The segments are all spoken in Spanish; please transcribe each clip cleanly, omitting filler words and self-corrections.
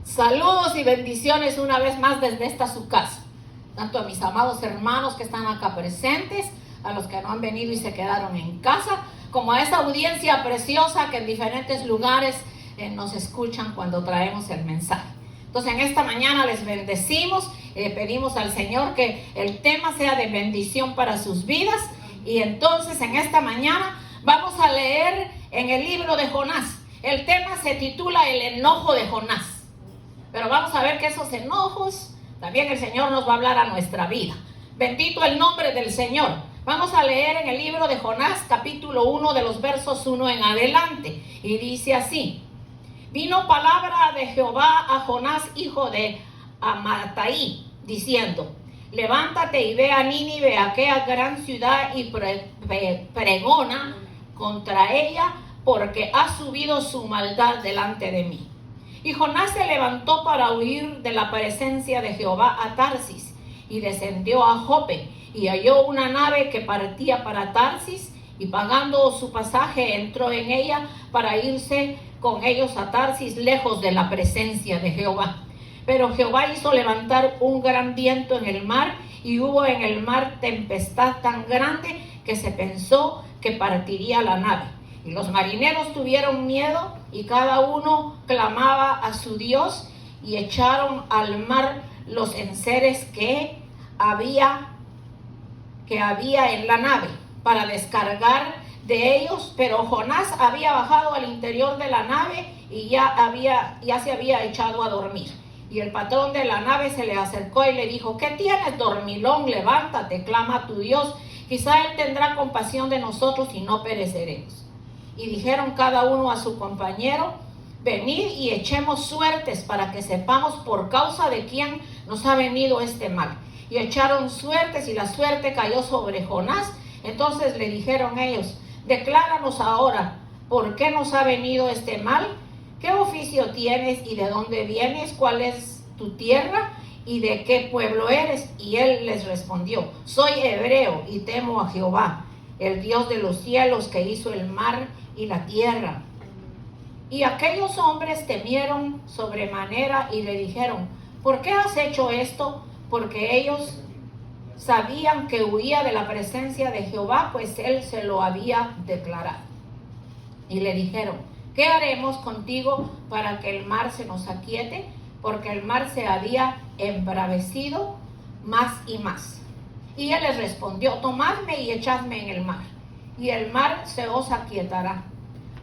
Saludos y bendiciones una vez más desde esta su casa. Tanto a mis amados hermanos que están acá presentes, a los que no han venido y se quedaron en casa, como a esa audiencia preciosa que en diferentes lugares nos escuchan cuando traemos el mensaje. Entonces en esta mañana les bendecimos y le pedimos al Señor que el tema sea de bendición para sus vidas. Y entonces en esta mañana vamos a leer en el libro de Jonás. El tema se titula El enojo de Jonás. Pero vamos a ver que esos enojos también el Señor nos va a hablar a nuestra vida. Bendito el nombre del Señor. Vamos a leer en el libro de Jonás, capítulo 1, de los versos 1 en adelante. Y dice así: Vino palabra de Jehová a Jonás, hijo de Amittai, diciendo: Levántate y ve a Nínive, aquella gran ciudad, y pregona contra ella, porque ha subido su maldad delante de mí. Y Jonás se levantó para huir de la presencia de Jehová a Tarsis, y descendió a Jope, y halló una nave que partía para Tarsis, y pagando su pasaje entró en ella para irse con ellos a Tarsis, lejos de la presencia de Jehová. Pero Jehová hizo levantar un gran viento en el mar, y hubo en el mar tempestad tan grande que se pensó que partiría la nave. Y los marineros tuvieron miedo, y cada uno clamaba a su Dios, y echaron al mar los enseres que había en la nave para descargar de ellos. Pero Jonás había bajado al interior de la nave y ya se había echado a dormir. Y el patrón de la nave se le acercó y le dijo: ¿Qué tienes, dormilón? Levántate, clama a tu Dios, quizá él tendrá compasión de nosotros y no pereceremos. Y dijeron cada uno a su compañero: venid y echemos suertes para que sepamos por causa de quién nos ha venido este mal. Y echaron suertes, y la suerte cayó sobre Jonás. Entonces le dijeron ellos: decláranos ahora por qué nos ha venido este mal. ¿Qué oficio tienes y de dónde vienes? ¿Cuál es tu tierra y de qué pueblo eres? Y él les respondió: soy hebreo y temo a Jehová, el Dios de los cielos, que hizo el mar y la tierra. Y aquellos hombres temieron sobremanera y le dijeron: ¿por qué has hecho esto? Porque ellos sabían que huía de la presencia de Jehová, pues él se lo había declarado. Y le dijeron: ¿qué haremos contigo para que el mar se nos aquiete? Porque el mar se había embravecido más y más. Y él les respondió: tomadme y echadme en el mar, y el mar se os aquietará,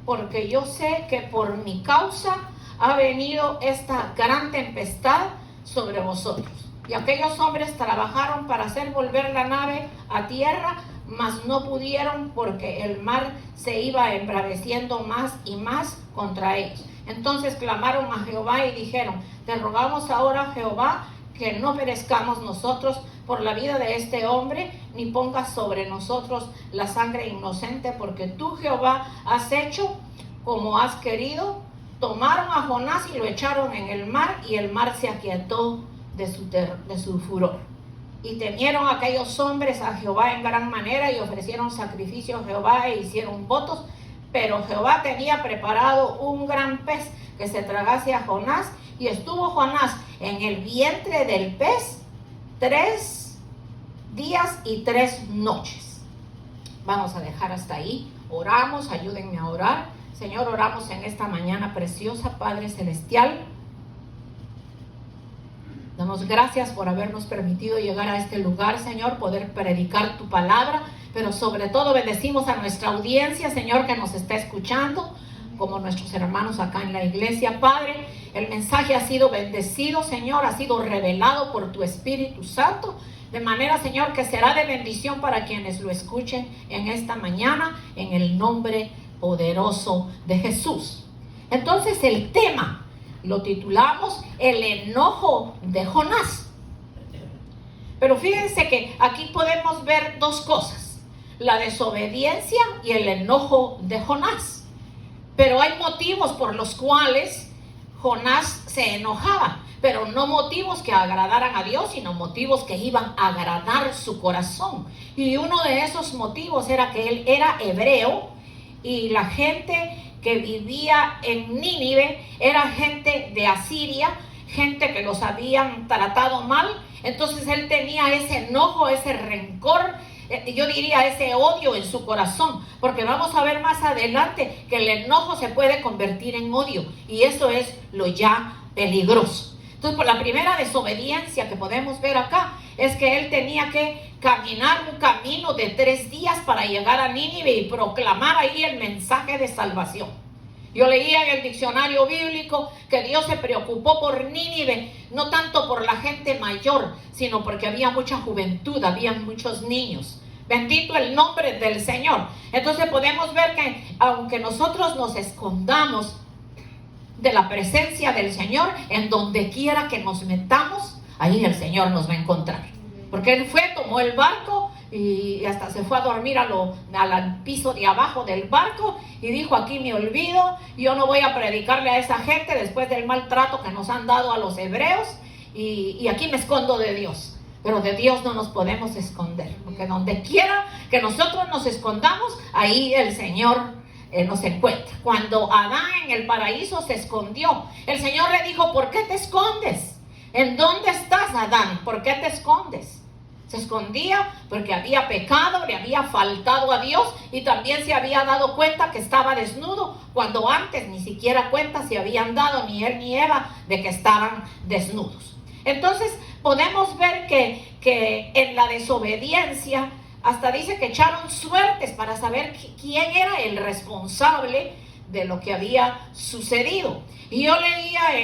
porque yo sé que por mi causa ha venido esta gran tempestad sobre vosotros. Y aquellos hombres trabajaron para hacer volver la nave a tierra, mas no pudieron, porque el mar se iba embraveciendo más y más contra ellos. Entonces clamaron a Jehová y dijeron: te rogamos ahora, Jehová, que no perezcamos nosotros por la vida de este hombre, ni pongas sobre nosotros la sangre inocente, porque tú, Jehová, has hecho como has querido. Tomaron a Jonás y lo echaron en el mar, y el mar se aquietó de su furor. Y temieron aquellos hombres a Jehová en gran manera, y ofrecieron sacrificio a Jehová e hicieron votos. Pero Jehová tenía preparado un gran pez que se tragase a Jonás, y estuvo Jonás en el vientre del pez 3 días y 3 noches. Vamos a dejar hasta ahí. Oramos, ayúdenme a orar. Señor, oramos en esta mañana preciosa, Padre Celestial. Damos gracias por habernos permitido llegar a este lugar, Señor, poder predicar tu palabra, pero sobre todo bendecimos a nuestra audiencia, Señor, que nos está escuchando, como nuestros hermanos acá en la iglesia. Padre, el mensaje ha sido bendecido, Señor, ha sido revelado por tu Espíritu Santo, de manera, Señor, que será de bendición para quienes lo escuchen en esta mañana, en el nombre poderoso de Jesús. Entonces el tema lo titulamos El enojo de Jonás. Pero fíjense que aquí podemos ver dos cosas: la desobediencia y el enojo de Jonás. Pero hay motivos por los cuales Jonás se enojaba, pero no motivos que agradaran a Dios, sino motivos que iban a agradar su corazón. Y uno de esos motivos era que él era hebreo, y la gente que vivía en Nínive era gente de Asiria, gente que los habían tratado mal. Entonces él tenía ese enojo, ese rencor, yo diría ese odio en su corazón, porque vamos a ver más adelante que el enojo se puede convertir en odio, y eso es lo ya peligroso. Entonces, por la primera desobediencia que podemos ver acá, es que él tenía que caminar un camino de 3 días para llegar a Nínive y proclamar ahí el mensaje de salvación. Yo leía en el diccionario bíblico que Dios se preocupó por Nínive, no tanto por la gente mayor, sino porque había mucha juventud, había muchos niños. Bendito el nombre del Señor. Entonces podemos ver que aunque nosotros nos escondamos de la presencia del Señor, en donde quiera que nos metamos, ahí el Señor nos va a encontrar. Porque él fue, tomó el barco y hasta se fue a dormir al piso de abajo del barco y dijo: aquí me olvido, yo no voy a predicarle a esa gente después del maltrato que nos han dado a los hebreos, y aquí me escondo de Dios. Pero de Dios no nos podemos esconder, porque donde quiera que nosotros nos escondamos, ahí el Señor nos encuentra. Cuando Adán en el paraíso se escondió, el Señor le dijo: ¿por qué te escondes? ¿En dónde estás, Adán? ¿Por qué te escondes? Se escondía porque había pecado, le había faltado a Dios, y también se había dado cuenta que estaba desnudo, cuando antes ni siquiera cuenta se habían dado ni él ni Eva de que estaban desnudos. Entonces podemos ver que en la desobediencia hasta dice que echaron suertes para saber quién era el responsable de lo que había sucedido. Y yo leía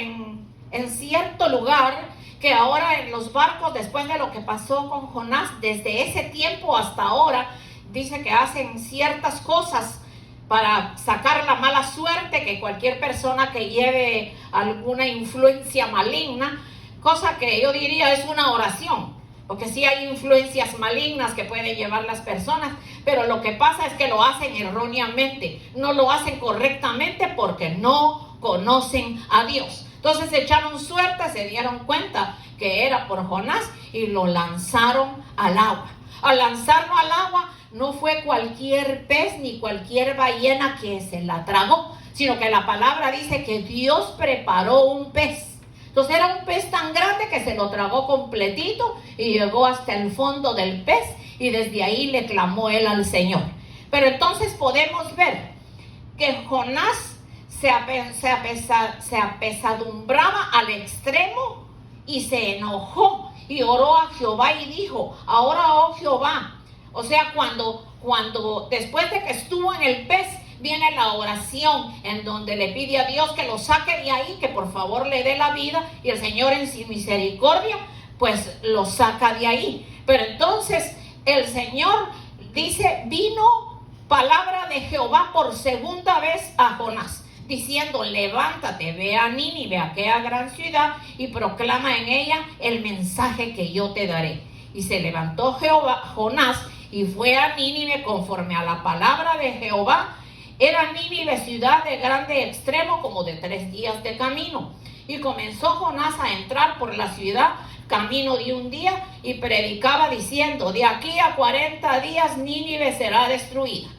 en cierto lugar que ahora en los barcos, después de lo que pasó con Jonás, desde ese tiempo hasta ahora, dice que hacen ciertas cosas para sacar la mala suerte, que cualquier persona que lleve alguna influencia maligna, cosa que yo diría es una oración, porque sí hay influencias malignas que pueden llevar las personas, pero lo que pasa es que lo hacen erróneamente, no lo hacen correctamente porque no conocen a Dios. Entonces echaron suerte, se dieron cuenta que era por Jonás y lo lanzaron al agua. Al lanzarlo al agua no fue cualquier pez ni cualquier ballena que se la tragó, sino que la palabra dice que Dios preparó un pez. Entonces era un pez tan grande que se lo tragó completito y llegó hasta el fondo del pez, y desde ahí le clamó él al Señor. Pero entonces podemos ver que Jonás se apesadumbraba al extremo y se enojó y oró a Jehová y dijo: ahora, oh Jehová. O sea, cuando después de que estuvo en el pez, viene la oración en donde le pide a Dios que lo saque de ahí, que por favor le dé la vida, y el Señor en su misericordia pues lo saca de ahí. Pero entonces el Señor dice: vino palabra de Jehová por segunda vez a Jonás, diciendo: levántate, ve a Nínive, aquella gran ciudad, y proclama en ella el mensaje que yo te daré. Y se levantó Jonás y fue a Nínive conforme a la palabra de Jehová. Era Nínive ciudad de grande extremo, como de 3 días de camino. Y comenzó Jonás a entrar por la ciudad camino de un día, y predicaba diciendo: de aquí a 40 días Nínive será destruida.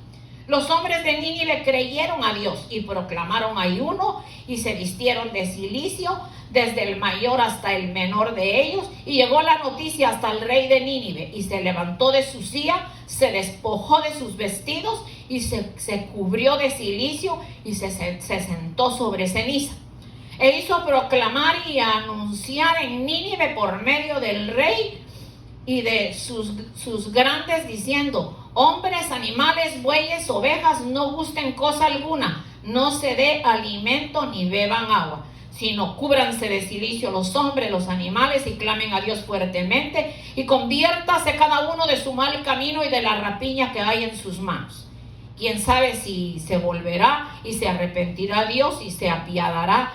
Los hombres de Nínive creyeron a Dios y proclamaron ayuno y se vistieron de cilicio, desde el mayor hasta el menor de ellos, y llegó la noticia hasta el rey de Nínive, y se levantó de su silla, se despojó de sus vestidos y se cubrió de cilicio y se sentó sobre ceniza. E hizo proclamar y anunciar en Nínive por medio del rey y de sus grandes, diciendo: hombres, animales, bueyes, ovejas, no gusten cosa alguna, no se dé alimento ni beban agua, sino cúbranse de cilicio los hombres, los animales, y clamen a Dios fuertemente, y conviértase cada uno de su mal camino y de la rapiña que hay en sus manos. Quién sabe si se volverá y se arrepentirá Dios y se apiadará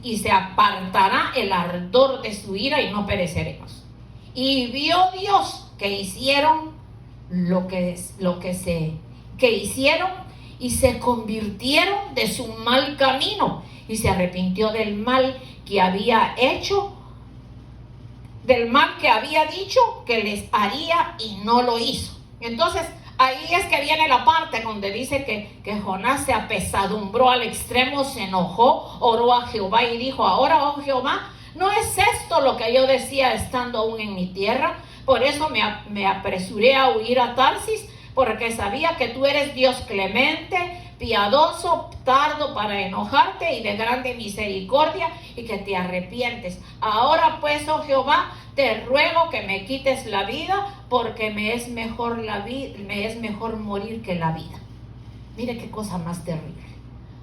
y se apartará el ardor de su ira, y no pereceremos. Y vio Dios que hicieron que hicieron y se convirtieron de su mal camino, y se arrepintió del mal que había hecho, del mal que había dicho que les haría, y no lo hizo. Entonces ahí es que viene la parte donde dice que Jonás se apesadumbró al extremo, se enojó, oró a Jehová y dijo: ahora, oh Jehová, ¿no es esto lo que yo decía estando aún en mi tierra? Por eso me apresuré a huir a Tarsis, porque sabía que tú eres Dios clemente, piadoso, tardo para enojarte y de grande misericordia, y que te arrepientes. Ahora pues, oh Jehová, te ruego que me quites la vida, porque me es mejor morir que la vida. Mire qué cosa más terrible.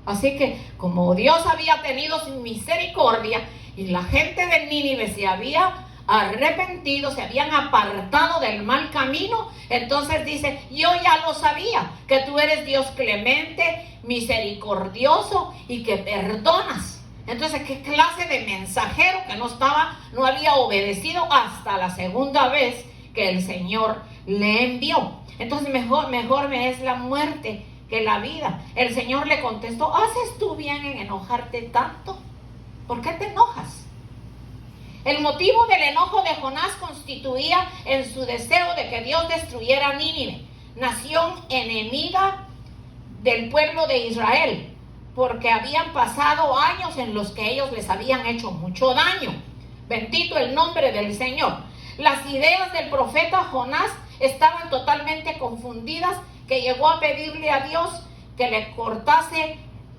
Así que como Dios había tenido misericordia y la gente de Nínive se había arrepentido, se habían apartado del mal camino, entonces dice, yo ya lo sabía, que tú eres Dios clemente, misericordioso y que perdonas. Entonces, ¿qué clase de mensajero que no había obedecido hasta la segunda vez que el Señor le envió? Entonces, mejor me es la muerte que la vida. El Señor le contestó, ¿haces tú bien en enojarte tanto? ¿Por qué te enojas? El motivo del enojo de Jonás constituía en su deseo de que Dios destruyera a Nínive, nación enemiga del pueblo de Israel, porque habían pasado años en los que ellos les habían hecho mucho daño. Bendito el nombre del Señor. Las ideas del profeta Jonás estaban totalmente confundidas, que llegó a pedirle a Dios que le cortase,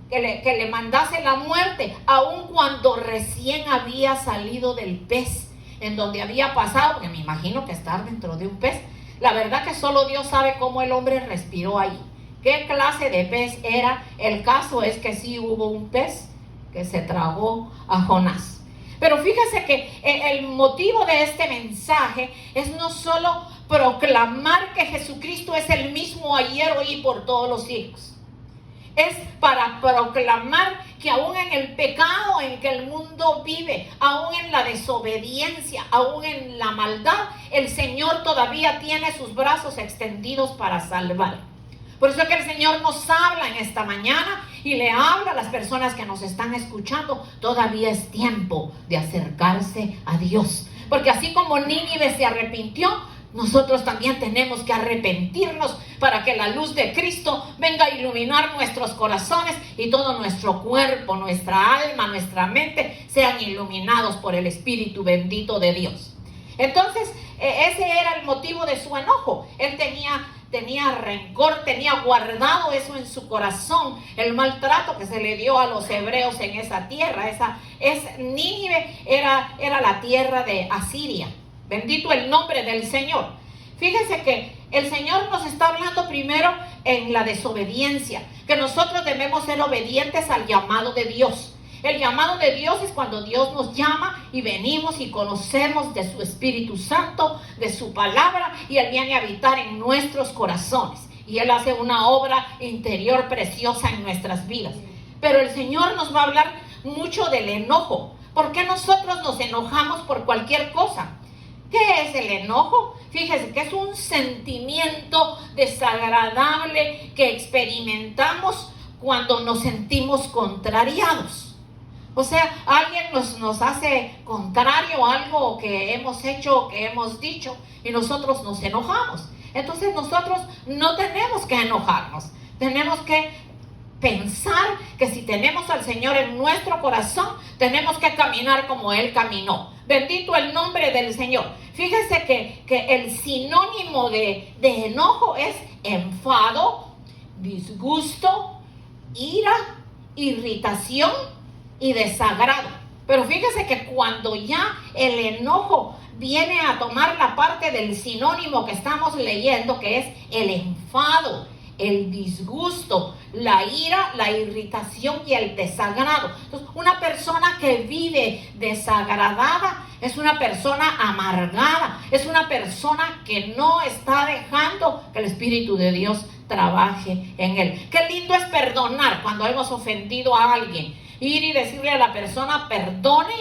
que le mandase la muerte, aun cuando recién había salido del pez en donde había pasado, porque me imagino que estar dentro de un pez, la verdad que solo Dios sabe cómo el hombre respiró ahí, qué clase de pez era. El caso es que sí hubo un pez que se tragó a Jonás. Pero fíjese que el motivo de este mensaje es no solo proclamar que Jesucristo es el mismo ayer, hoy y por todos los siglos. Es para proclamar que aún en el pecado en que el mundo vive, aún en la desobediencia, aún en la maldad, el Señor todavía tiene sus brazos extendidos para salvar. Por eso es que el Señor nos habla en esta mañana y le habla a las personas que nos están escuchando. Todavía es tiempo de acercarse a Dios. Porque así como Nínive se arrepintió, nosotros también tenemos que arrepentirnos para que la luz de Cristo venga a iluminar nuestros corazones y todo nuestro cuerpo, nuestra alma, nuestra mente sean iluminados por el Espíritu bendito de Dios. Entonces, ese era el motivo de su enojo. Él tenía rencor, tenía guardado eso en su corazón, el maltrato que se le dio a los hebreos en esa tierra. Nínive era la tierra de Asiria. Bendito el nombre del Señor. Fíjense que el Señor nos está hablando primero en la desobediencia, que nosotros debemos ser obedientes al llamado de Dios. El llamado de Dios es cuando Dios nos llama y venimos y conocemos de su Espíritu Santo, de su palabra, y Él viene a habitar en nuestros corazones. Y Él hace una obra interior preciosa en nuestras vidas. Pero el Señor nos va a hablar mucho del enojo. ¿Por qué nosotros nos enojamos por cualquier cosa? ¿Qué es el enojo? Fíjese que es un sentimiento desagradable que experimentamos cuando nos sentimos contrariados. O sea, alguien nos hace contrario a algo que hemos hecho o que hemos dicho y nosotros nos enojamos. Entonces nosotros no tenemos que enojarnos. Tenemos que pensar que si tenemos al Señor en nuestro corazón, tenemos que caminar como Él caminó. Bendito el nombre del Señor. Fíjese que el sinónimo de enojo es enfado, disgusto, ira, irritación y desagrado. Pero fíjese que cuando ya el enojo viene a tomar la parte del sinónimo que estamos leyendo, que es el enfado, el disgusto, la ira, la irritación y el desagrado. Entonces, una persona que vive desagradada es una persona amargada, es una persona que no está dejando que el Espíritu de Dios trabaje en él. Qué lindo es perdonar cuando hemos ofendido a alguien. Ir y decirle a la persona, perdone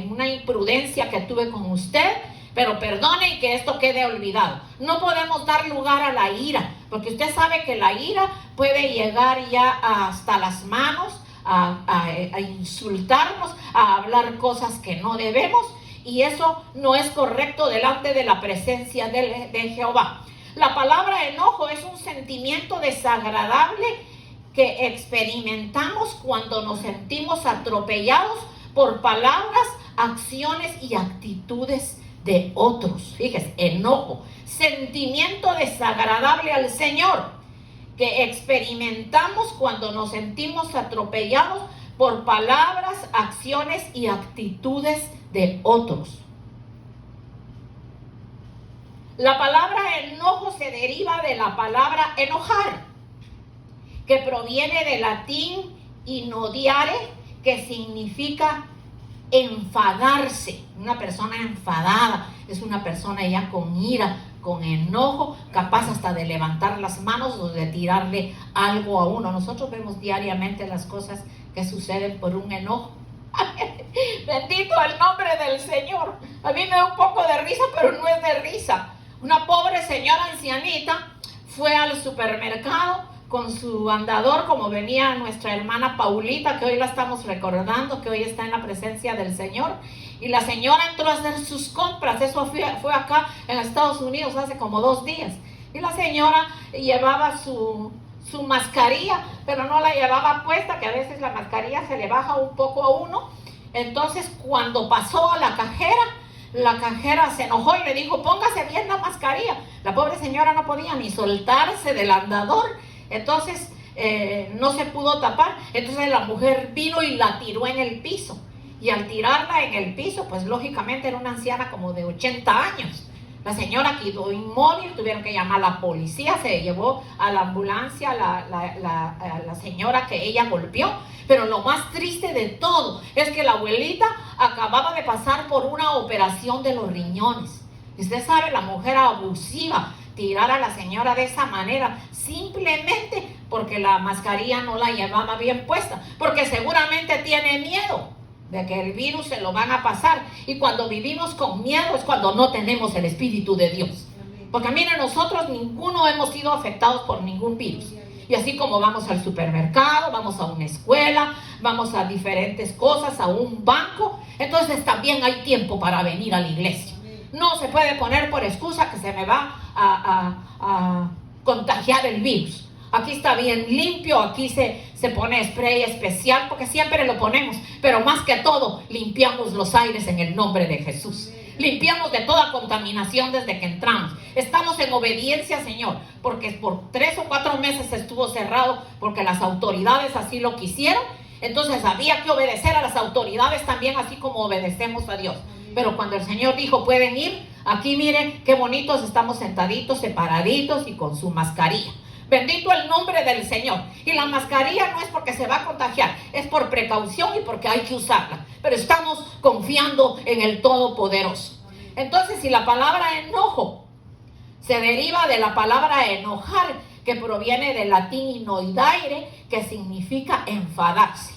una imprudencia que tuve con usted, pero perdone y que esto quede olvidado. No podemos dar lugar a la ira, porque usted sabe que la ira puede llegar ya hasta las manos, a insultarnos, a hablar cosas que no debemos, y eso no es correcto delante de la presencia de Jehová. La palabra enojo es un sentimiento desagradable que experimentamos cuando nos sentimos atropellados por palabras, acciones y actitudes de otros. Fíjese, enojo, sentimiento desagradable al Señor que experimentamos cuando nos sentimos atropellados por palabras, acciones y actitudes de otros. La palabra enojo se deriva de la palabra enojar, que proviene del latín inodiare, que significa enfadarse. Una persona enfadada es una persona ya con ira, con enojo, capaz hasta de levantar las manos o de tirarle algo a uno. Nosotros vemos diariamente las cosas que suceden por un enojo. Bendito el nombre del Señor. A mí me da un poco de risa, pero no es de risa. Una pobre señora ancianita fue al supermercado con su andador, como venía nuestra hermana Paulita, que hoy la estamos recordando, que hoy está en la presencia del Señor. Y la señora entró a hacer sus compras. Eso fue acá en Estados Unidos hace como 2 días. Y la señora llevaba su mascarilla, pero no la llevaba puesta, que a veces la mascarilla se le baja un poco a uno. Entonces, cuando pasó a la cajera se enojó y le dijo: póngase bien la mascarilla. La pobre señora no podía ni soltarse del andador, entonces no se pudo tapar. Entonces la mujer vino y la tiró en el piso. Y al tirarla en el piso, pues lógicamente era una anciana como de 80 años. La señora quedó inmóvil, tuvieron que llamar a la policía, se llevó a la ambulancia a la señora que ella golpeó. Pero lo más triste de todo es que la abuelita acababa de pasar por una operación de los riñones. Usted sabe, la mujer abusiva, tirar a la señora de esa manera, simplemente porque la mascarilla no la llevaba bien puesta, porque seguramente tiene miedo de que el virus se lo van a pasar. Y cuando vivimos con miedo es cuando no tenemos el Espíritu de Dios. Porque miren, nosotros ninguno hemos sido afectados por ningún virus. Y así como vamos al supermercado, vamos a una escuela, vamos a diferentes cosas, a un banco, entonces también hay tiempo para venir a la iglesia. No se puede poner por excusa que se me va a contagiar el virus. Aquí está bien limpio, aquí se pone spray especial, porque siempre lo ponemos, pero más que todo limpiamos los aires en el nombre de Jesús. Limpiamos de toda contaminación desde que entramos. Estamos en obediencia, Señor, porque por 3 o 4 meses estuvo cerrado porque las autoridades así lo quisieron. Entonces había que obedecer a las autoridades también, así como obedecemos a Dios. Pero cuando el Señor dijo: pueden ir, aquí miren qué bonitos estamos sentaditos, separaditos y con su mascarilla. Bendito el nombre del Señor. Y la mascarilla no es porque se va a contagiar, es por precaución y porque hay que usarla. Pero estamos confiando en el Todopoderoso. Entonces, si la palabra enojo se deriva de la palabra enojar, que proviene del latín inoidaire, que significa enfadarse.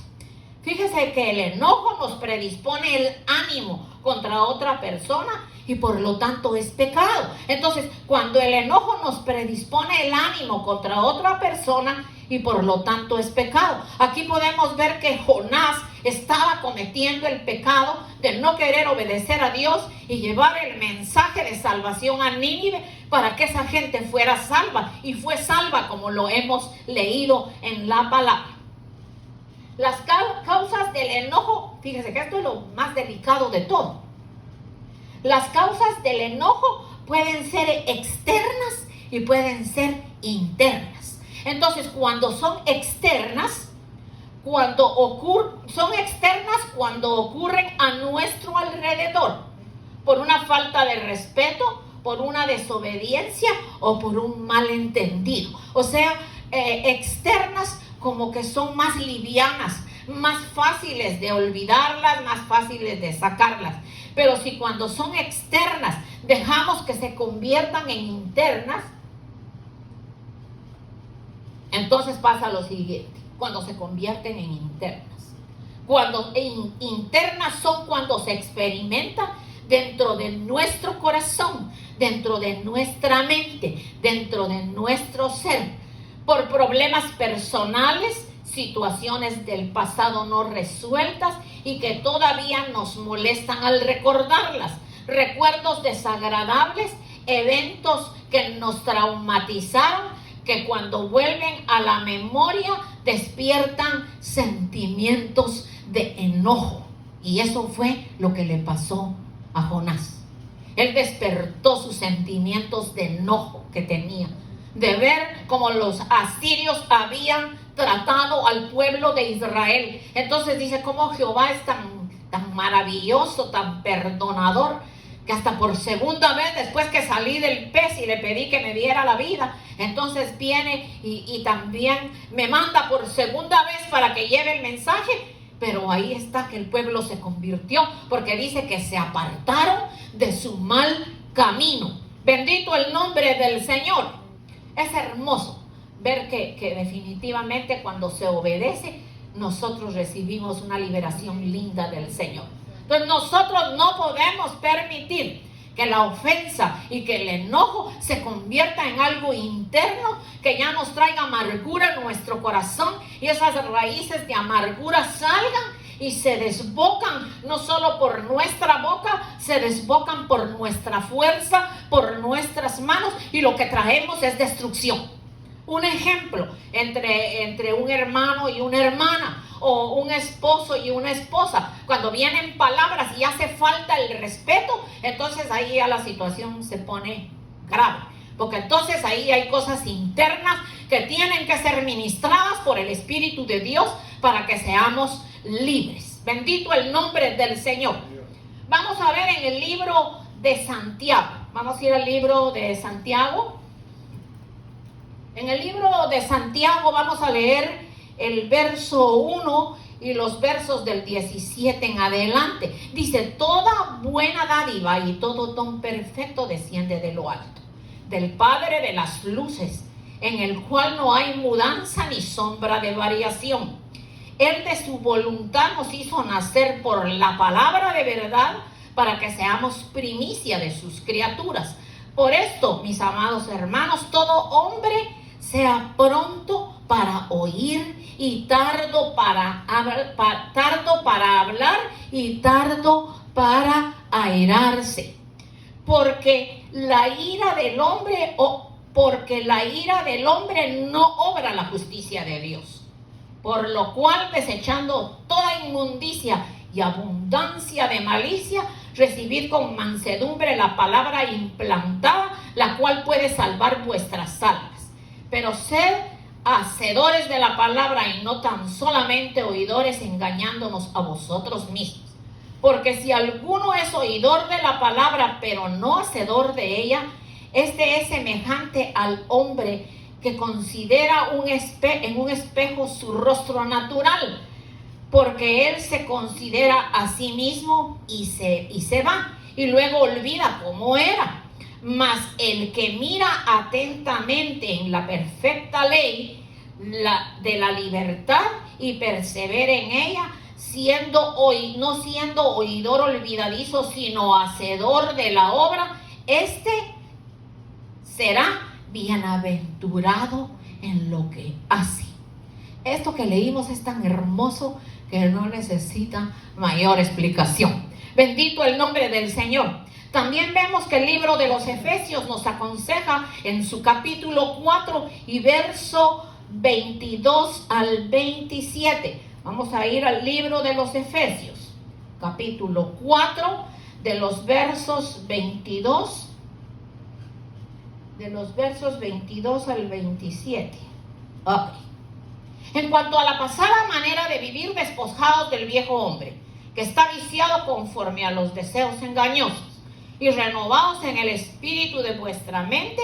Fíjese que el enojo nos predispone el ánimo contra otra persona y por lo tanto es pecado. Entonces, cuando el enojo nos predispone el ánimo contra otra persona y por lo tanto es pecado. Aquí podemos ver que Jonás estaba cometiendo el pecado de no querer obedecer a Dios y llevar el mensaje de salvación a Nínive para que esa gente fuera salva, y fue salva, como lo hemos leído en la palabra. Las causas del enojo, fíjese que esto es lo más delicado de todo. Las causas del enojo pueden ser externas y pueden ser internas. Entonces, cuando son externas, son externas cuando ocurren a nuestro alrededor, por una falta de respeto, por una desobediencia o por un malentendido. O sea, externas como que son más livianas, más fáciles de olvidarlas, más fáciles de sacarlas. Pero si cuando son externas dejamos que se conviertan en internas, entonces pasa lo siguiente: cuando se convierten en internas. Cuando internas son cuando se experimenta dentro de nuestro corazón, dentro de nuestra mente, dentro de nuestro ser, por problemas personales, situaciones del pasado no resueltas y que todavía nos molestan al recordarlas, recuerdos desagradables, eventos que nos traumatizaron, que cuando vuelven a la memoria despiertan sentimientos de enojo. Y eso fue lo que le pasó a Jonás. Él despertó sus sentimientos de enojo que tenía, de ver cómo los asirios habían tratado al pueblo de Israel. Entonces dice, cómo Jehová es tan maravilloso, tan perdonador, que hasta por segunda vez, después que salí del pez y le pedí que me diera la vida, entonces viene y también me manda por segunda vez para que lleve el mensaje. Pero ahí está que el pueblo se convirtió, porque dice que se apartaron de su mal camino. Bendito el nombre del Señor. Es hermoso ver que definitivamente cuando se obedece, nosotros recibimos una liberación linda del Señor. Entonces nosotros no podemos permitir que la ofensa y que el enojo se convierta en algo interno que ya nos traiga amargura en nuestro corazón, y esas raíces de amargura salgan y se desbocan no solo por nuestra boca, se desbocan por nuestra fuerza, por nuestras manos, y lo que traemos es destrucción. Un ejemplo, entre un hermano y una hermana, o un esposo y una esposa, cuando vienen palabras y hace falta el respeto, entonces ahí ya la situación se pone grave, porque entonces ahí hay cosas internas que tienen que ser ministradas por el Espíritu de Dios para que seamos libres. Bendito el nombre del Señor. Vamos a ver en el libro de Santiago. Vamos a ir al libro de Santiago. En el libro de Santiago vamos a leer el verso 1 y los versos del 17 en adelante. Dice, toda buena dádiva y todo don perfecto desciende de lo alto, del Padre de las luces, en el cual no hay mudanza ni sombra de variación. Él de su voluntad nos hizo nacer por la palabra de verdad, para que seamos primicia de sus criaturas. Por esto, mis amados hermanos, todo hombre sea pronto para oír y tardo para hablar y tardo para airarse, porque la ira del hombre no obra la justicia de Dios. Por lo cual, desechando toda inmundicia y abundancia de malicia, recibid con mansedumbre la palabra implantada, la cual puede salvar vuestras almas. Pero sed hacedores de la palabra y no tan solamente oidores, engañándonos a vosotros mismos. Porque si alguno es oidor de la palabra, pero no hacedor de ella, este es semejante al hombre que considera en un espejo su rostro natural, porque él se considera a sí mismo y se va, y luego olvida cómo era. Mas el que mira atentamente en la perfecta ley de la libertad y persevera en ella, no siendo oidor olvidadizo, sino hacedor de la obra, este será bienaventurado en lo que hace. Esto que leímos es tan hermoso que no necesita mayor explicación. Bendito el nombre del Señor. También vemos que el libro de los Efesios nos aconseja en su capítulo 4 y verso 22 al 27. Vamos a ir al libro de los Efesios, capítulo 4, de los versos 22 al 27. Ok. En cuanto a la pasada manera de vivir, despojados del viejo hombre, que está viciado conforme a los deseos engañosos, y renovados en el espíritu de vuestra mente,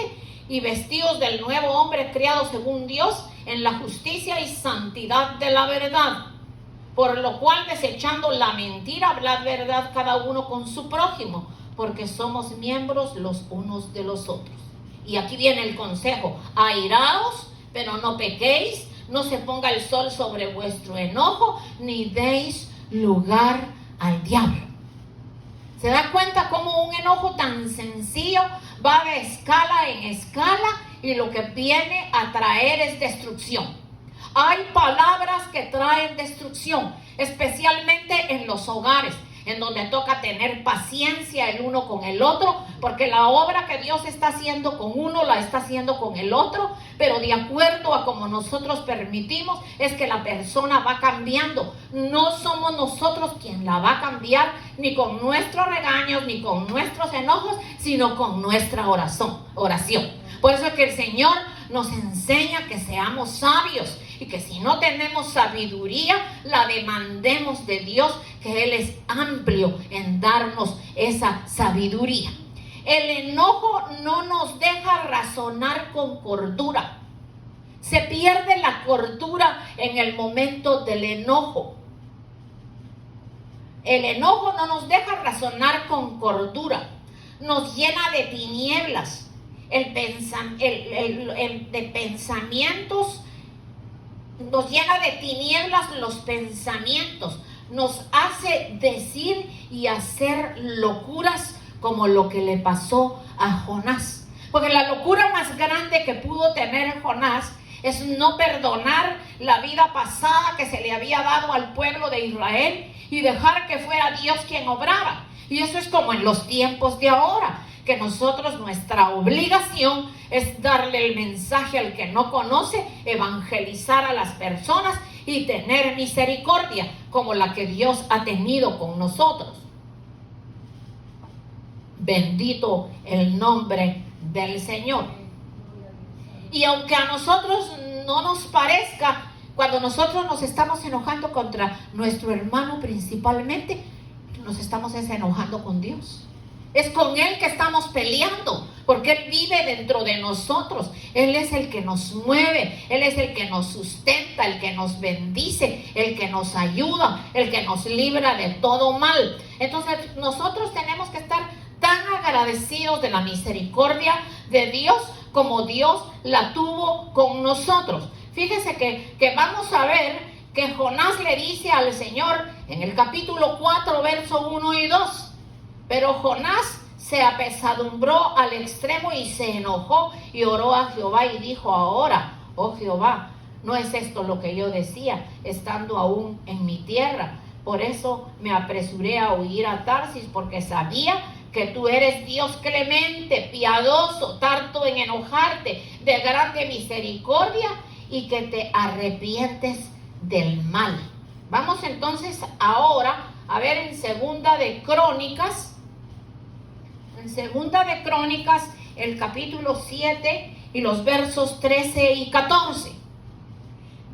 y vestidos del nuevo hombre criado según Dios en la justicia y santidad de la verdad. Por lo cual, desechando la mentira, hablad verdad cada uno con su prójimo, porque somos miembros los unos de los otros. Y aquí viene el consejo: airaos, pero no pequéis, no se ponga el sol sobre vuestro enojo, ni deis lugar al diablo. ¿Se da cuenta cómo un enojo tan sencillo va de escala en escala y lo que viene a traer es destrucción? Hay palabras que traen destrucción, especialmente en los hogares, en donde toca tener paciencia el uno con el otro, porque la obra que Dios está haciendo con uno la está haciendo con el otro, pero de acuerdo a como nosotros permitimos es que la persona va cambiando. No somos nosotros quien la va a cambiar, ni con nuestros regaños, ni con nuestros enojos, sino con nuestra oración. Por eso es que el Señor nos enseña que seamos sabios y que si no tenemos sabiduría, la demandemos de Dios, que Él es amplio en darnos esa sabiduría. El enojo no nos deja razonar con cordura. Se pierde la cordura en el momento del enojo. El enojo no nos deja razonar con cordura. Nos llena de tinieblas. De pensamientos, nos llena de tinieblas los pensamientos, nos hace decir y hacer locuras como lo que le pasó a Jonás. Porque la locura más grande que pudo tener Jonás es no perdonar la vida pasada que se le había dado al pueblo de Israel y dejar que fuera Dios quien obrara. Y eso es como en los tiempos de ahora, que nosotros, nuestra obligación es darle el mensaje al que no conoce, evangelizar a las personas y tener misericordia como la que Dios ha tenido con nosotros. Bendito el nombre del Señor. Y aunque a nosotros no nos parezca, cuando nosotros nos estamos enojando contra nuestro hermano principalmente, nos estamos enojando con Dios. Es con Él que estamos peleando, porque Él vive dentro de nosotros. Él es el que nos mueve, Él es el que nos sustenta, el que nos bendice, el que nos ayuda, el que nos libra de todo mal. Entonces nosotros tenemos que estar tan agradecidos de la misericordia de Dios como Dios la tuvo con nosotros. Fíjese que vamos a ver que Jonás le dice al Señor en el capítulo 4, verso 1 y 2. Pero Jonás se apesadumbró al extremo y se enojó y oró a Jehová y dijo: ahora, oh Jehová, no es esto lo que yo decía, estando aún en mi tierra. Por eso me apresuré a huir a Tarsis, porque sabía que tú eres Dios clemente, piadoso, tardo en enojarte, de grande misericordia, y que te arrepientes del mal. Vamos entonces ahora a ver en Segunda de Crónicas, el capítulo 7 y los versos 13 y 14.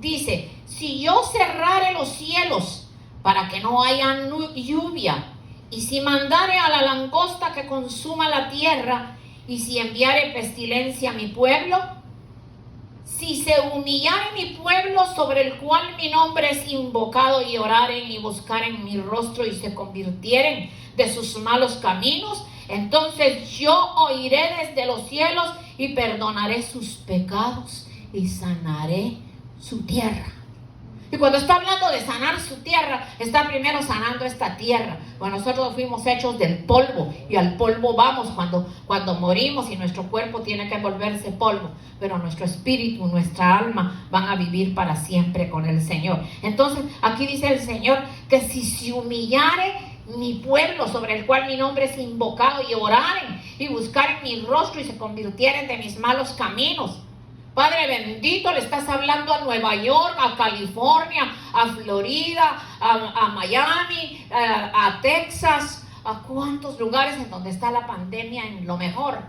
Dice: si yo cerrare los cielos para que no haya lluvia, y si mandare a la langosta que consuma la tierra, y si enviare pestilencia a mi pueblo, si se humillare mi pueblo sobre el cual mi nombre es invocado, y oraren y buscaren mi rostro y se convirtieren de sus malos caminos, entonces yo oiré desde los cielos y perdonaré sus pecados y sanaré su tierra. Y cuando está hablando de sanar su tierra, está primero sanando esta tierra. Bueno, nosotros fuimos hechos del polvo y al polvo vamos cuando morimos, y nuestro cuerpo tiene que volverse polvo. Pero nuestro espíritu, nuestra alma van a vivir para siempre con el Señor. Entonces, aquí dice el Señor que si se humillare mi pueblo sobre el cual mi nombre es invocado, y oraren y buscaren mi rostro y se convirtieren de mis malos caminos. Padre bendito, le estás hablando a Nueva York, a California, a Florida, a Miami, a Texas, a cuántos lugares en donde está la pandemia en lo mejor.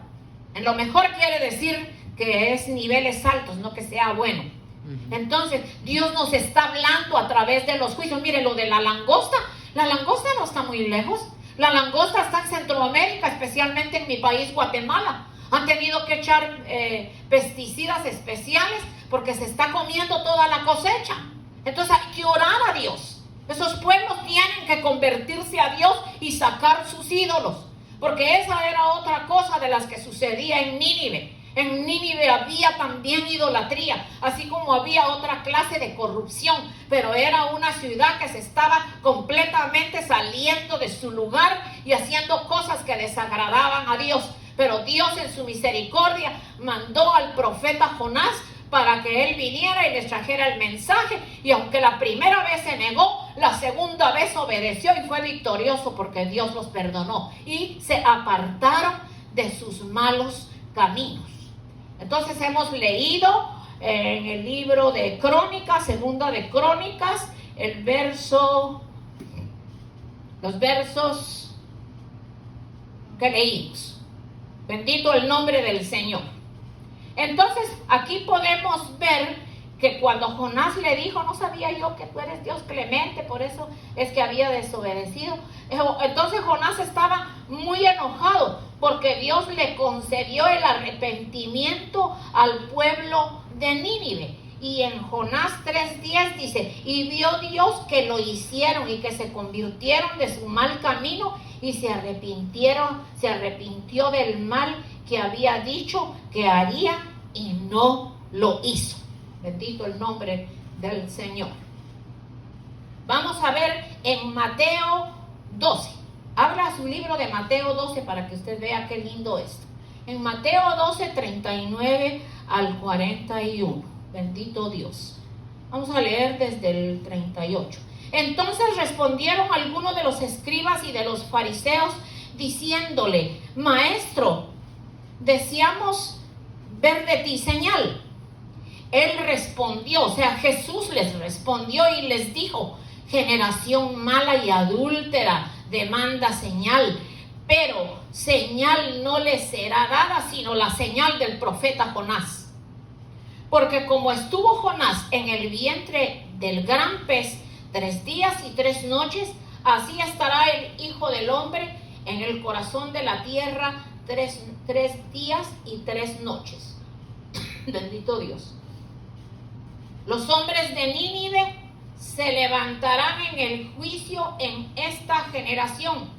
En lo mejor quiere decir que es niveles altos, no que sea bueno. Entonces, Dios nos está hablando a través de los juicios. Mire, lo de la langosta no está muy lejos. La langosta está en Centroamérica, especialmente en mi país, Guatemala. Han tenido que echar pesticidas especiales porque se está comiendo toda la cosecha. Entonces hay que orar a Dios. Esos pueblos tienen que convertirse a Dios y sacar sus ídolos, porque esa era otra cosa de las que sucedía en Nínive. En Nínive había también idolatría, así como había otra clase de corrupción, pero era una ciudad que se estaba completamente saliendo de su lugar y haciendo cosas que desagradaban a Dios. Pero Dios en su misericordia mandó al profeta Jonás para que él viniera y les trajera el mensaje, y aunque la primera vez se negó, la segunda vez obedeció y fue victorioso porque Dios los perdonó y se apartaron de sus malos caminos. Entonces hemos leído en el libro de Crónicas, segunda de Crónicas, los versos que leímos. Bendito el nombre del Señor. Entonces aquí podemos ver que cuando Jonás le dijo, no sabía yo que tú eres Dios clemente, por eso es que había desobedecido. Entonces Jonás estaba muy enojado porque Dios le concedió el arrepentimiento al pueblo de Nínive. Y en Jonás 3:10 dice, y vio Dios que lo hicieron y que se convirtieron de su mal camino y se arrepintió del mal que había dicho que haría y no lo hizo. Bendito el nombre del Señor. Vamos a ver en Mateo 12. Abra su libro de Mateo 12 para que usted vea qué lindo esto. En Mateo 12, 39 al 41. Bendito Dios. Vamos a leer desde el 38. Entonces respondieron algunos de los escribas y de los fariseos diciéndole, Maestro, deseamos ver de ti señal. Él respondió, o sea, Jesús les respondió y les dijo, generación mala y adúltera demanda señal, pero señal no les será dada sino la señal del profeta Jonás. Porque como estuvo Jonás en el vientre del gran pez 3 días y 3 noches, así estará el Hijo del Hombre en el corazón de la tierra 3 días y 3 noches. Bendito Dios. Los hombres de Nínive se levantarán en el juicio en esta generación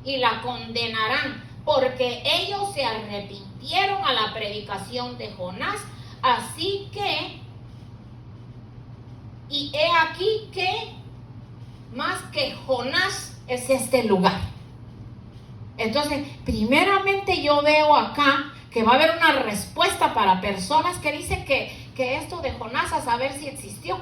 y la condenarán, porque ellos se arrepintieron a la predicación de Jonás. Así que, y he aquí que más que Jonás es este lugar. Entonces, primeramente yo veo acá que va a haber una respuesta para personas que dicen que esto de Jonás, a saber si existió.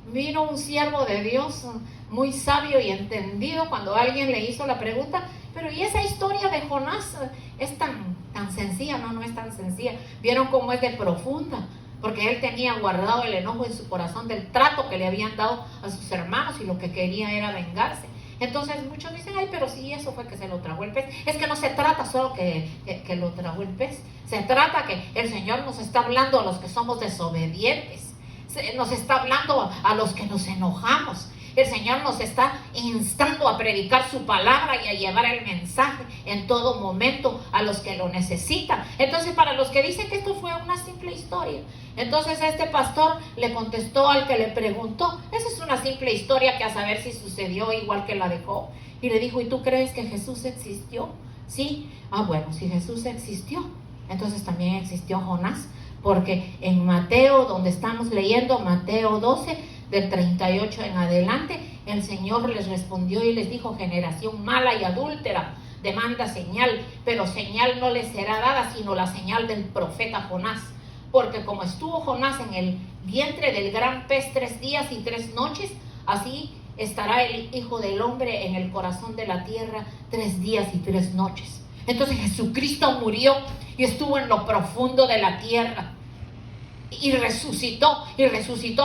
Vino un siervo de Dios muy sabio y entendido cuando alguien le hizo la pregunta, pero ¿y esa historia de Jonás es tan sencilla? No es tan sencilla. ¿Vieron cómo es de profunda? Porque él tenía guardado el enojo en su corazón del trato que le habían dado a sus hermanos y lo que quería era vengarse. Entonces muchos dicen, ay, pero si eso fue que se lo tragó el pez. Es que no se trata solo que lo tragó el pez. Se trata que el Señor nos está hablando a los que somos desobedientes. Nos está hablando a los que nos enojamos. El Señor nos está instando a predicar su palabra y a llevar el mensaje en todo momento a los que lo necesitan. Entonces, para los que dicen que esto fue una simple historia, entonces este pastor le contestó al que le preguntó, esa es una simple historia que a saber si sucedió igual que la de Job. Y le dijo, ¿y tú crees que Jesús existió? Sí. Bueno, si Jesús existió, entonces también existió Jonás, porque en Mateo, donde estamos leyendo, Mateo 12, del 38 en adelante, el Señor les respondió y les dijo, generación mala y adúltera demanda señal, pero señal no les será dada sino la señal del profeta Jonás. Porque como estuvo Jonás en el vientre del gran pez 3 días y 3 noches, así estará el Hijo del Hombre en el corazón de la tierra 3 días y 3 noches. Entonces Jesucristo murió y estuvo en lo profundo de la tierra. Y resucitó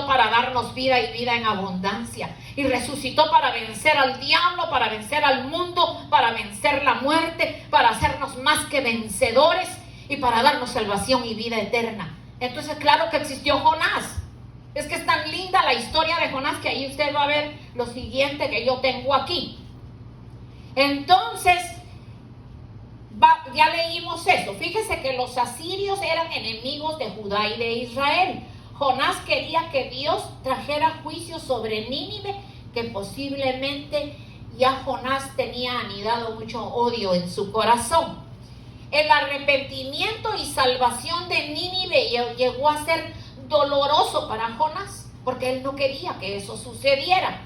para darnos vida y vida en abundancia. Y resucitó para vencer al diablo, para vencer al mundo, para vencer la muerte, para hacernos más que vencedores y para darnos salvación y vida eterna. Entonces, claro que existió Jonás. Es que es tan linda la historia de Jonás que ahí usted va a ver lo siguiente que yo tengo aquí. Entonces, ya leímos eso. Fíjese que los asirios eran enemigos de Judá y de Israel. Jonás quería que Dios trajera juicio sobre Nínive, que posiblemente ya Jonás tenía anidado mucho odio en su corazón. El arrepentimiento y salvación de Nínive llegó a ser doloroso para Jonás, porque él no quería que eso sucediera,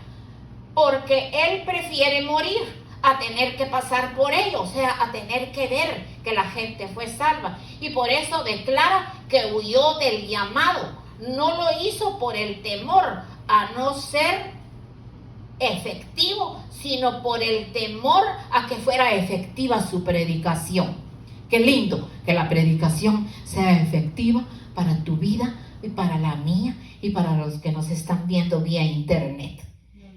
porque él prefiere morir a tener que pasar por ello, o sea, a tener que ver que la gente fue salva. Y por eso declara que huyó del llamado. No lo hizo por el temor a no ser efectivo, sino por el temor a que fuera efectiva su predicación. Qué lindo que la predicación sea efectiva para tu vida y para la mía y para los que nos están viendo vía internet.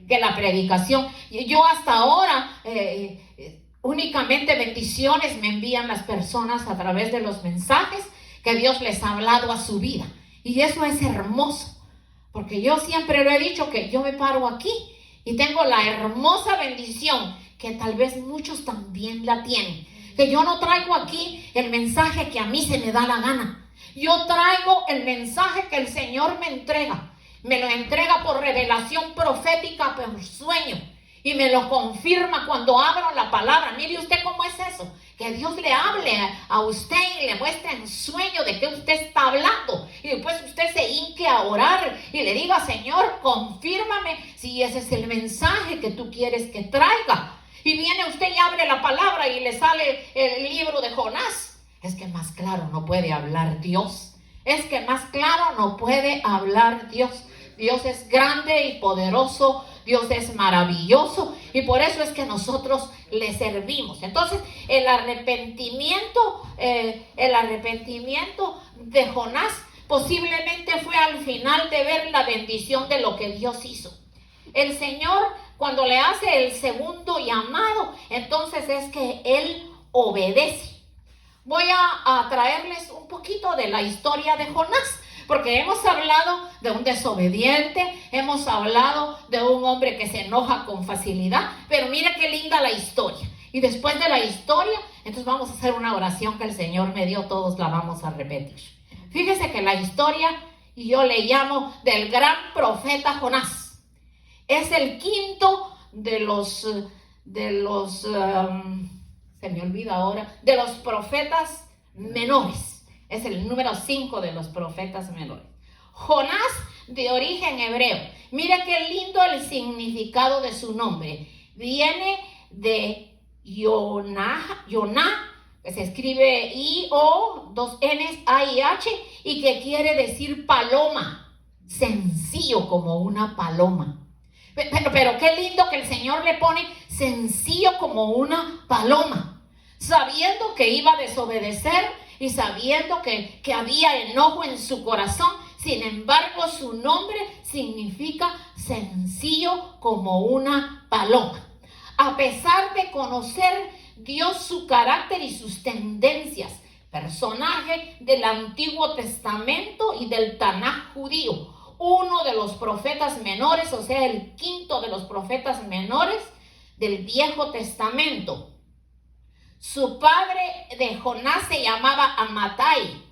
Que la predicación, yo hasta ahora únicamente bendiciones me envían las personas a través de los mensajes que Dios les ha hablado a su vida. Y eso es hermoso, porque yo siempre lo he dicho, que yo me paro aquí y tengo la hermosa bendición que tal vez muchos también la tienen, que yo no traigo aquí el mensaje que a mí se me da la gana. Yo traigo el mensaje que el Señor me entrega. Me lo entrega por revelación profética, por sueño. Y me lo confirma cuando abro la palabra. Mire usted cómo es eso. Que Dios le hable a usted y le muestre en sueño de qué usted está hablando. Y después usted se hinque a orar y le diga: Señor, confírmame si ese es el mensaje que tú quieres que traiga. Y viene usted y abre la palabra y le sale el libro de Jonás. Es que más claro no puede hablar Dios. Es que más claro no puede hablar Dios. Dios es grande y poderoso. Dios es maravilloso. Y por eso es que nosotros le servimos. Entonces, el arrepentimiento de Jonás posiblemente fue al final de ver la bendición de lo que Dios hizo. El Señor, cuando le hace el segundo llamado, entonces es que Él obedece. Voy a traerles un poquito de la historia de Jonás, porque hemos hablado de un desobediente, hemos hablado de un hombre que se enoja con facilidad, pero mira qué linda la historia. Y después de la historia, entonces vamos a hacer una oración que el Señor me dio, todos la vamos a repetir. Fíjese que la historia, y yo le llamo del gran profeta Jonás, es el quinto de los se me olvida ahora, de los profetas menores. Es el número 5 de los profetas menores. Jonás, de origen hebreo. Mira qué lindo el significado de su nombre. Viene de Yoná, que se escribe I-O, 2 N's, A-I-H, y que quiere decir paloma. Sencillo como una paloma. Pero qué lindo que el Señor le pone sencillo como una paloma, sabiendo que iba a desobedecer y sabiendo que había enojo en su corazón. Sin embargo, su nombre significa sencillo como una paloma. A pesar de conocer Dios su carácter y sus tendencias, personaje del Antiguo Testamento y del Tanaj judío, uno de los profetas menores, o sea, el quinto de los profetas menores del Viejo Testamento. Su padre de Jonás se llamaba Amittai.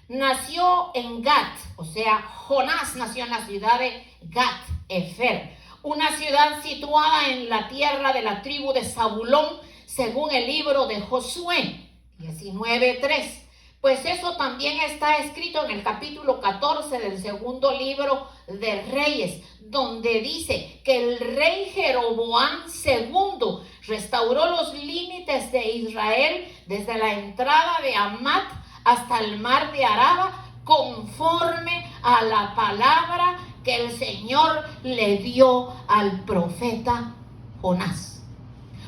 Nació en Gat, o sea, Jonás nació en la ciudad de Gat Hefer, una ciudad situada en la tierra de la tribu de Zabulón, según el libro de Josué 19:3. Pues eso también está escrito en el capítulo 14 del segundo libro de Reyes, donde dice que el rey Jeroboam II restauró los límites de Israel desde la entrada de Hamat hasta el mar de Araba, conforme a la palabra que el Señor le dio al profeta Jonás.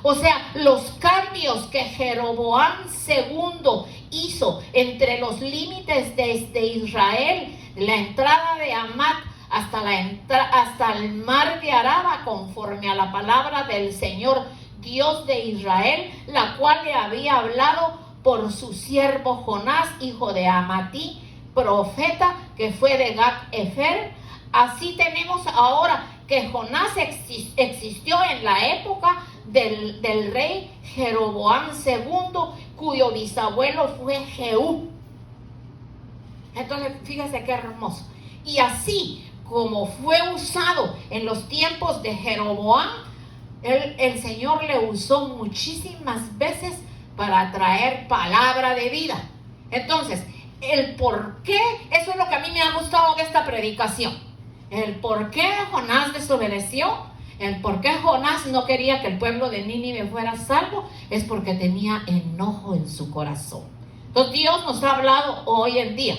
O sea, los cambios que Jeroboam II hizo entre los límites desde Israel, la entrada de Hamat hasta el mar de Araba, conforme a la palabra del Señor Dios de Israel, la cual le había hablado por su siervo Jonás, hijo de Amittai, profeta que fue de Gat Hefer. Así tenemos ahora que Jonás existió en la época del rey Jeroboam II, cuyo bisabuelo fue Jehú. Entonces, fíjese qué hermoso. Y así como fue usado en los tiempos de Jeroboam, el Señor le usó muchísimas veces para traer palabra de vida. Entonces, el por qué, eso es lo que a mí me ha gustado de esta predicación. El por qué Jonás desobedeció, el por qué Jonás no quería que el pueblo de Nínive fuera salvo, es porque tenía enojo en su corazón. Entonces Dios nos ha hablado hoy en día,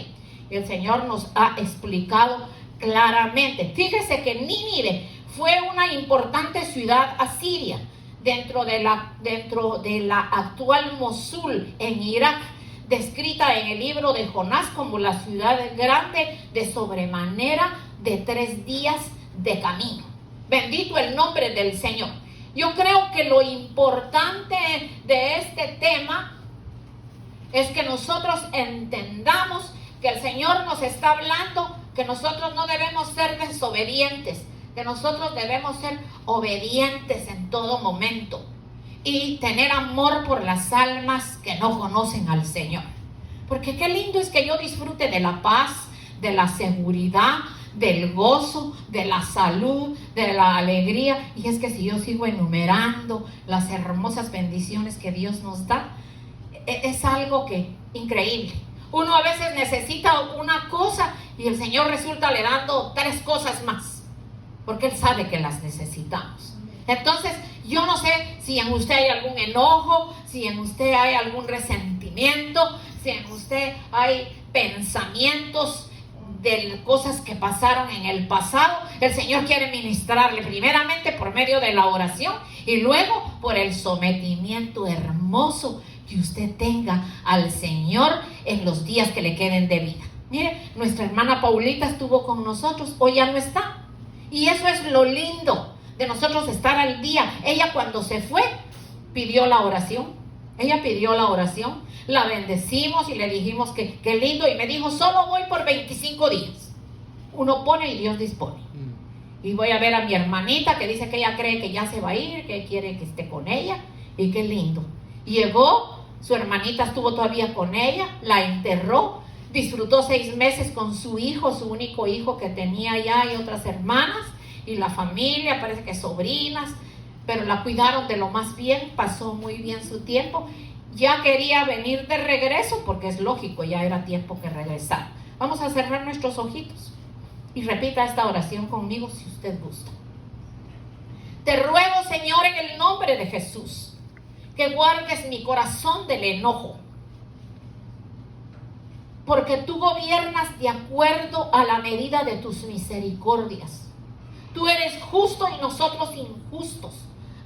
y el Señor nos ha explicado claramente. Fíjese que Nínive fue una importante ciudad asiria dentro de la actual Mosul en Irak, descrita en el libro de Jonás como la ciudad grande de sobremanera de 3 días de camino. Bendito el nombre del Señor. Yo creo que lo importante de este tema es que nosotros entendamos que el Señor nos está hablando que nosotros no debemos ser desobedientes, que nosotros debemos ser obedientes en todo momento y tener amor por las almas que no conocen al Señor. Porque qué lindo es que yo disfrute de la paz, de la seguridad, del gozo, de la salud, de la alegría. Y es que si yo sigo enumerando las hermosas bendiciones que Dios nos da, es algo que increíble. Uno a veces necesita una cosa y el Señor resulta le dando 3 cosas más, porque Él sabe que las necesitamos. Entonces, yo no sé si en usted hay algún enojo, si en usted hay algún resentimiento, si en usted hay pensamientos de cosas que pasaron en el pasado. El Señor quiere ministrarle primeramente por medio de la oración y luego por el sometimiento hermoso que usted tenga al Señor en los días que le queden de vida. Mire, nuestra hermana Paulita estuvo con nosotros, hoy ya no está. Y eso es lo lindo de nosotros estar al día. Ella cuando se fue, pidió la oración. Ella pidió la oración. La bendecimos y le dijimos que qué lindo. Y me dijo, solo voy por 25 días. Uno pone y Dios dispone. Y voy a ver a mi hermanita que dice que ella cree que ya se va a ir, que quiere que esté con ella. Y qué lindo. Llegó, su hermanita estuvo todavía con ella, la enterró. Disfrutó 6 meses con su hijo, su único hijo que tenía ya, y otras hermanas y la familia, parece que sobrinas, pero la cuidaron de lo más bien, pasó muy bien su tiempo. Ya quería venir de regreso porque es lógico, ya era tiempo que regresara. Vamos a cerrar nuestros ojitos y repita esta oración conmigo si usted gusta. Te ruego, Señor, en el nombre de Jesús, que guardes mi corazón del enojo, porque tú gobiernas de acuerdo a la medida de tus misericordias. Tú eres justo y nosotros injustos.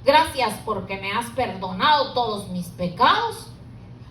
Gracias porque me has perdonado todos mis pecados.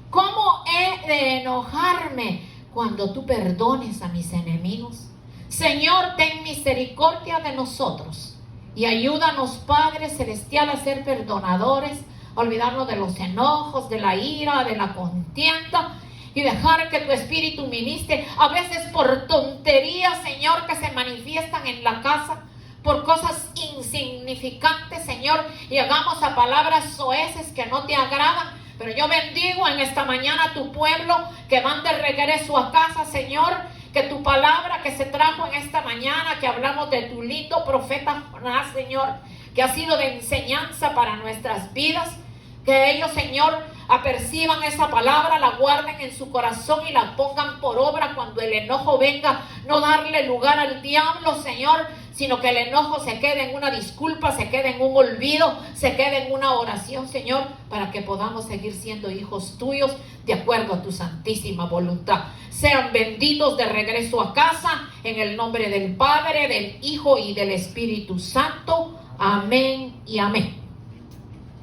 ¿Cómo he de enojarme cuando tú perdones a mis enemigos? Señor, ten misericordia de nosotros y ayúdanos, Padre Celestial, a ser perdonadores, a olvidarnos de los enojos, de la ira, de la contienda, y dejar que tu Espíritu ministre, a veces por tonterías, Señor, que se manifiestan en la casa, por cosas insignificantes, Señor, y hagamos a palabras soeces que no te agradan. Pero yo bendigo en esta mañana a tu pueblo que van de regreso a casa, Señor, que tu palabra que se trajo en esta mañana, que hablamos de tu lindo profeta Jonás, Señor, que ha sido de enseñanza para nuestras vidas, que ellos, Señor, aperciban esa palabra, la guarden en su corazón y la pongan por obra cuando el enojo venga. No darle lugar al diablo, Señor, sino que el enojo se quede en una disculpa, se quede en un olvido, se quede en una oración, Señor, para que podamos seguir siendo hijos tuyos de acuerdo a tu santísima voluntad. Sean benditos de regreso a casa en el nombre del Padre, del Hijo y del Espíritu Santo. Amén y amén.